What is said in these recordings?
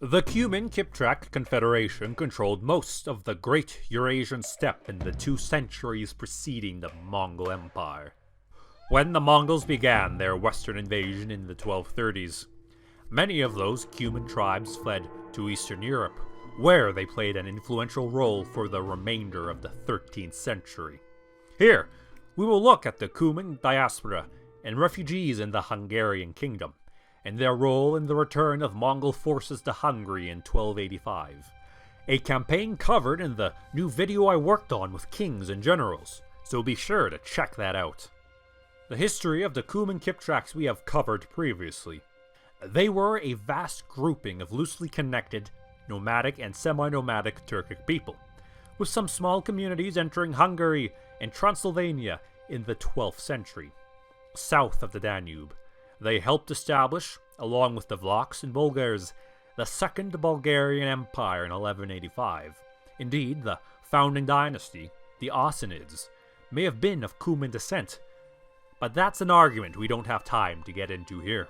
The Cuman-Kipchak Confederation controlled most of the Great Eurasian Steppe in the 2 centuries preceding the Mongol Empire. When the Mongols began their western invasion in the 1230s, many of those Cuman tribes fled to Eastern Europe, where they played an influential role for the remainder of the 13th century. Here, we will look at the Cuman diaspora and refugees in the Hungarian kingdom, and their role in the return of Mongol forces to Hungary in 1285. A campaign covered in the new video I worked on with kings and generals, so be sure to check that out. The history of the Cuman Kipchaks we have covered previously. They were a vast grouping of loosely connected, nomadic and semi-nomadic Turkic people, with some small communities entering Hungary and Transylvania in the 12th century, south of the Danube. They helped establish, along with the Flux and Bulgars, the Second Bulgarian Empire in 1185. Indeed, the founding dynasty, the Arsenids, may have been of Cuman descent, but that's an argument we don't have time to get into here.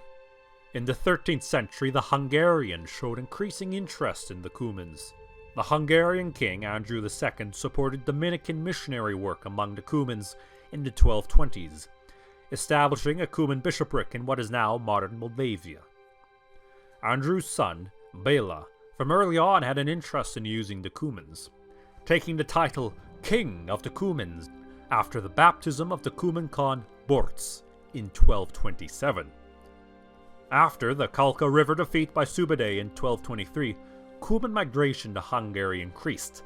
In the 13th century, the Hungarians showed increasing interest in the Cumans. The Hungarian king Andrew II supported Dominican missionary work among the Cumans in the 1220s, establishing a Cuman bishopric in what is now modern Moldavia. Andrew's son, Bela, from early on had an interest in using the Cumans, taking the title King of the Cumans after the baptism of the Cuman Khan Borts in 1227. After the Kalka River defeat by Subadej in 1223, Cuman migration to Hungary increased,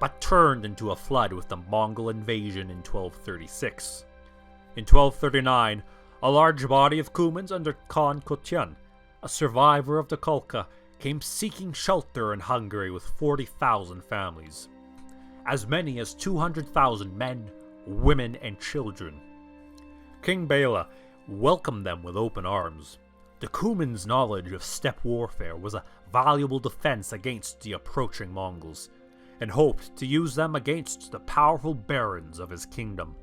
but turned into a flood with the Mongol invasion in 1236. In 1239, a large body of Cumans under Khan Kotyan, a survivor of the Kalka, came seeking shelter in Hungary with 40,000 families. As many as 200,000 men, women, and children. King Bela welcomed them with open arms. The Cumans' knowledge of steppe warfare was a valuable defense against the approaching Mongols, and hoped to use them against the powerful barons of his kingdom.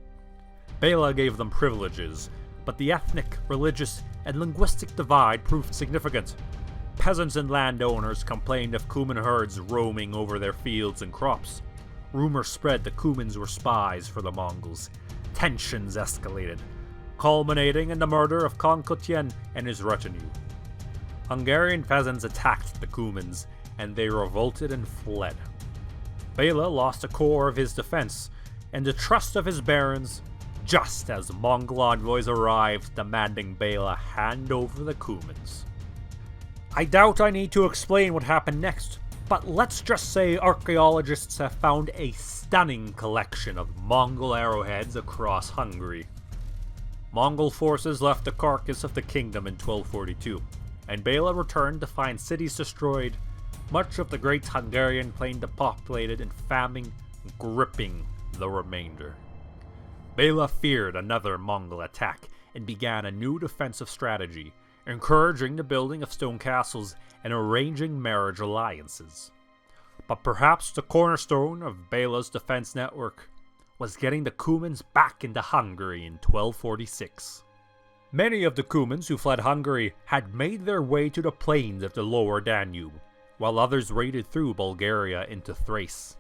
Bela gave them privileges, but the ethnic, religious, and linguistic divide proved significant. Peasants and landowners complained of Cuman herds roaming over their fields and crops. Rumors spread the Cumans were spies for the Mongols. Tensions escalated, culminating in the murder of Khan Kotyan and his retinue. Hungarian peasants attacked the Cumans, and they revolted and fled. Bela lost a core of his defense, and the trust of his barons, just as Mongol envoys arrived demanding Bela hand over the Cumans. I doubt I need to explain what happened next, but let's just say archaeologists have found a stunning collection of Mongol arrowheads across Hungary. Mongol forces left the carcass of the kingdom in 1242, and Bela returned to find cities destroyed, much of the great Hungarian plain depopulated, and famine gripping the remainder. Bela feared another Mongol attack and began a new defensive strategy, encouraging the building of stone castles and arranging marriage alliances. But perhaps the cornerstone of Bela's defense network was getting the Cumans back into Hungary in 1246. Many of the Cumans who fled Hungary had made their way to the plains of the lower Danube, while others raided through Bulgaria into Thrace.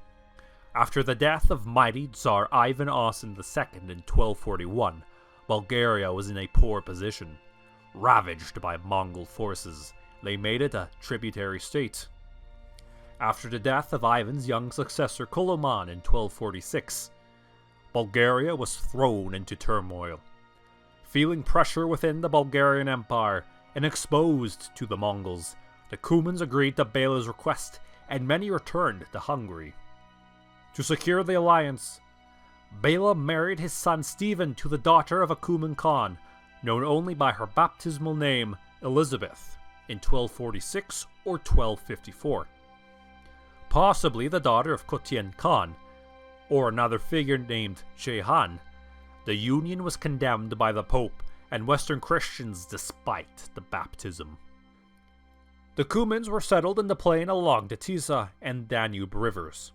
After the death of mighty Tsar Ivan Asen II in 1241, Bulgaria was in a poor position. Ravaged by Mongol forces, they made it a tributary state. After the death of Ivan's young successor Koloman in 1246, Bulgaria was thrown into turmoil. Feeling pressure within the Bulgarian Empire and exposed to the Mongols, the Cumans agreed to Bela's request, and many returned to Hungary. To secure the alliance, Bela married his son Stephen to the daughter of a Cuman Khan, known only by her baptismal name, Elizabeth, in 1246 or 1254. Possibly the daughter of Kotyan Khan, or another figure named Jehan. The union was condemned by the Pope and Western Christians despite the baptism. The Cumans were settled in the plain along the Tisa and Danube rivers,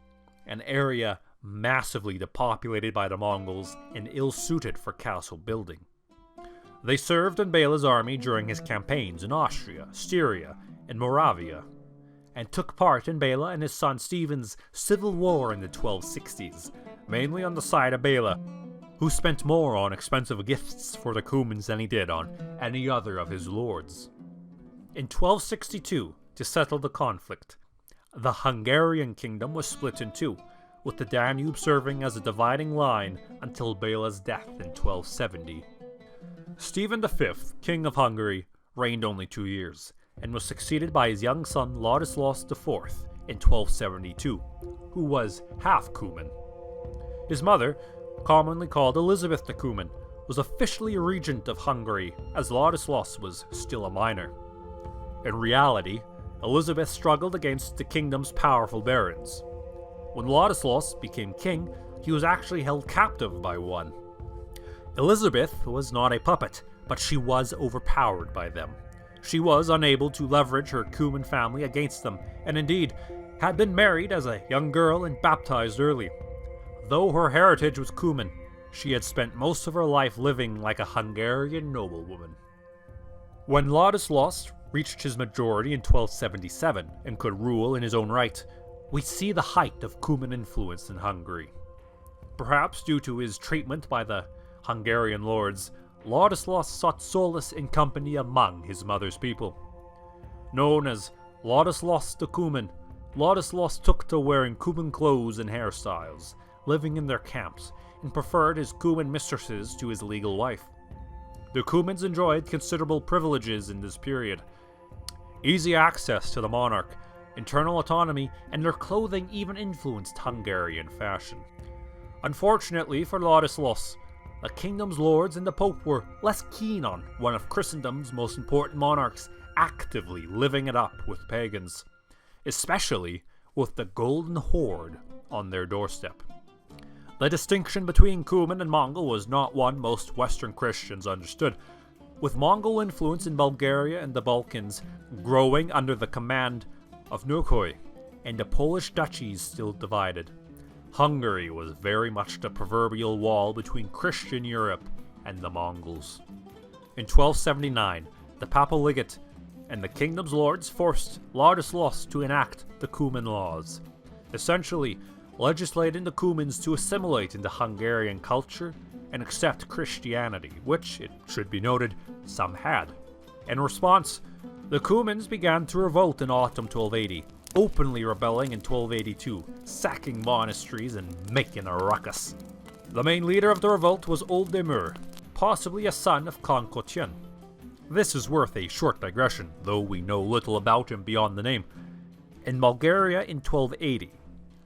an area massively depopulated by the Mongols and ill-suited for castle building. They served in Bela's army during his campaigns in Austria, Styria, and Moravia. and took part in Bela and his son Stephen's civil war in the 1260s, mainly on the side of Bela, who spent more on expensive gifts for the Cumans than he did on any other of his lords. In 1262, to settle the conflict, the Hungarian kingdom was split in two, with the Danube serving as a dividing line until Bela's death in 1270. Stephen V, King of Hungary, reigned only 2 years, and was succeeded by his young son Ladislaus IV in 1272, who was half Cuman. His mother, commonly called Elizabeth the Cuman, was officially regent of Hungary, as Ladislaus was still a minor. In reality, Elizabeth struggled against the kingdom's powerful barons. When Ladislaus became king, he was actually held captive by one. Elizabeth was not a puppet, but she was overpowered by them. She was unable to leverage her Cuman family against them, and indeed had been married as a young girl and baptized early. Though her heritage was Cuman, she had spent most of her life living like a Hungarian noblewoman. When Ladislaus reached his majority in 1277 and could rule in his own right, we see the height of Cuman influence in Hungary. Perhaps due to his treatment by the Hungarian lords, Ladislaus sought solace in company among his mother's people. Known as Ladislaus the Cuman, Ladislaus took to wearing Cuman clothes and hairstyles, living in their camps, and preferred his Cuman mistresses to his legal wife. The Cumans enjoyed considerable privileges in this period. Easy access to the monarch, internal autonomy, and their clothing even influenced Hungarian fashion. Unfortunately for Ladislaus, the kingdom's lords and the Pope were less keen on one of Christendom's most important monarchs actively living it up with pagans, especially with the Golden Horde on their doorstep. The distinction between Cuman and Mongol was not one most Western Christians understood, with Mongol influence in Bulgaria and the Balkans growing under the command of Nukoy, and the Polish duchies still divided. Hungary was very much the proverbial wall between Christian Europe and the Mongols. In 1279, the Papal Legate and the kingdom's lords forced Ladislaus to enact the Cuman laws, essentially legislating the Cumans to assimilate into Hungarian culture and accept Christianity, which, it should be noted, some had. In response, the Cumans began to revolt in autumn 1280, openly rebelling in 1282, sacking monasteries and making a ruckus. The main leader of the revolt was Oldemir, possibly a son of Khan Kotyen. This is worth a short digression, though we know little about him beyond the name. In Bulgaria in 1280,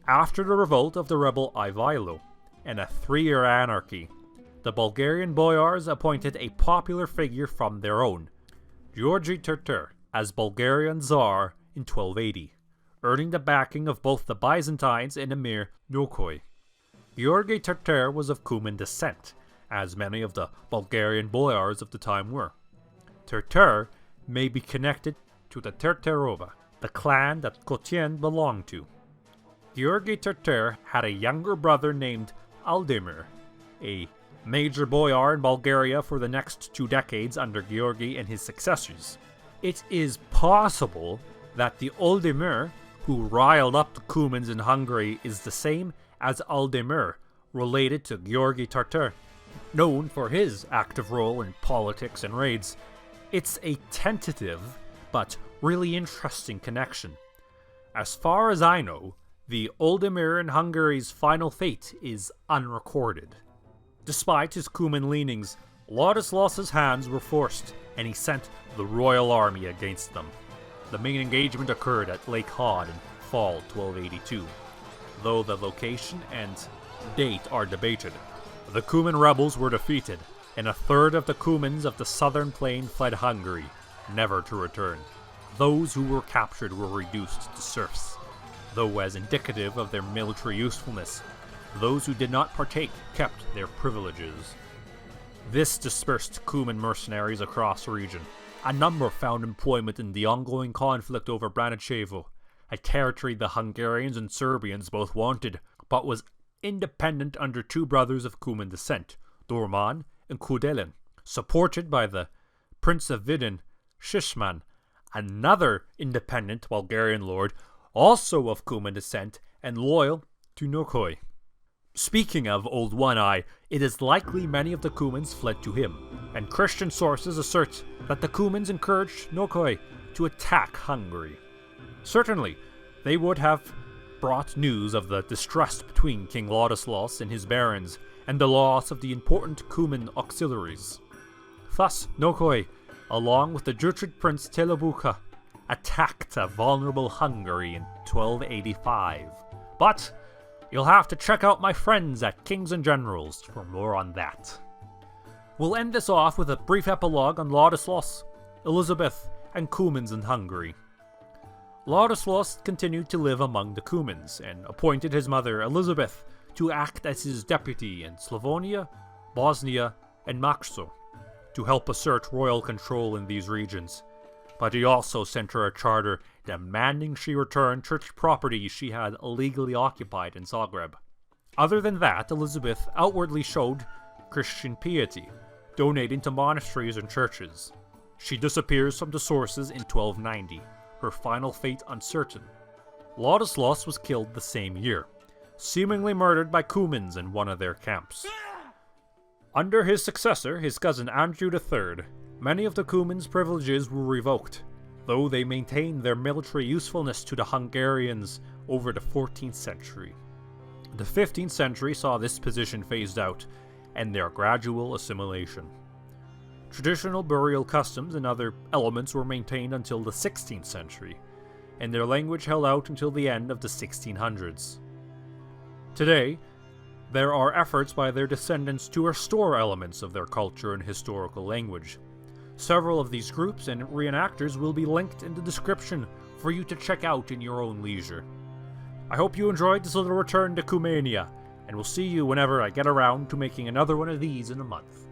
after the revolt of the rebel Ivailo and a 3-year anarchy, the Bulgarian boyars appointed a popular figure from their own, Georgi Terter, as Bulgarian Tsar in 1280, earning the backing of both the Byzantines and Emir Nukoy. Georgi Terter was of Cuman descent, as many of the Bulgarian boyars of the time were. Terter may be connected to the Terterova, the clan that Kotyen belonged to. Georgi Terter had a younger brother named Aldemir, a major boyar in Bulgaria for the next 2 decades under Georgi and his successors. It is possible that the Oldemir who riled up the Cumans in Hungary is the same as Aldemir, related to Georgi Terter, known for his active role in politics and raids. It's a tentative, but really interesting connection. As far as I know, the Oldemir in Hungary's final fate is unrecorded. Despite his Cuman leanings, Ladislaus's hands were forced, and he sent the royal army against them. The main engagement occurred at Lake Hod in fall 1282, though the location and date are debated. The Cuman rebels were defeated, and a third of the Cumans of the southern plain fled Hungary, never to return. Those who were captured were reduced to serfs, though as indicative of their military usefulness, those who did not partake kept their privileges. This dispersed Cuman mercenaries across the region. A number found employment in the ongoing conflict over Braničevo, a territory the Hungarians and Serbians both wanted, but was independent under 2 brothers of Cuman descent, Dorman and Kudelin, supported by the Prince of Vidin, Shishman, another independent Bulgarian lord, also of Cuman descent and loyal to Nokhoi. Speaking of Old One-Eye, it is likely many of the Cumans fled to him, and Christian sources assert that the Cumans encouraged Nokhoi to attack Hungary. Certainly, they would have brought news of the distrust between King Ladislaus and his barons, and the loss of the important Cuman auxiliaries. Thus, Nokhoi, along with the Jutrid prince Telebuka, attacked a vulnerable Hungary in 1285. But you'll have to check out my friends at Kings and Generals for more on that. We'll end this off with a brief epilogue on Ladislaus, Elizabeth, and Cumans in Hungary. Ladislaus continued to live among the Cumans, and appointed his mother Elizabeth to act as his deputy in Slavonia, Bosnia, and Makso, to help assert royal control in these regions. But he also sent her a charter demanding she return church property she had illegally occupied in Zagreb. Other than that, Elizabeth outwardly showed Christian piety, donating to monasteries and churches. She disappears from the sources in 1290, her final fate uncertain. Ladislaus was killed the same year, seemingly murdered by Cumans in one of their camps. Under his successor, his cousin Andrew III, many of the Cumans' privileges were revoked, though they maintained their military usefulness to the Hungarians over the 14th century. The 15th century saw this position phased out, and their gradual assimilation. Traditional burial customs and other elements were maintained until the 16th century, and their language held out until the end of the 1600s. Today, there are efforts by their descendants to restore elements of their culture and historical language. Several of these groups and reenactors will be linked in the description for you to check out in your own leisure. I hope you enjoyed this little return to Cumania, and we'll see you whenever I get around to making another one of these in a month.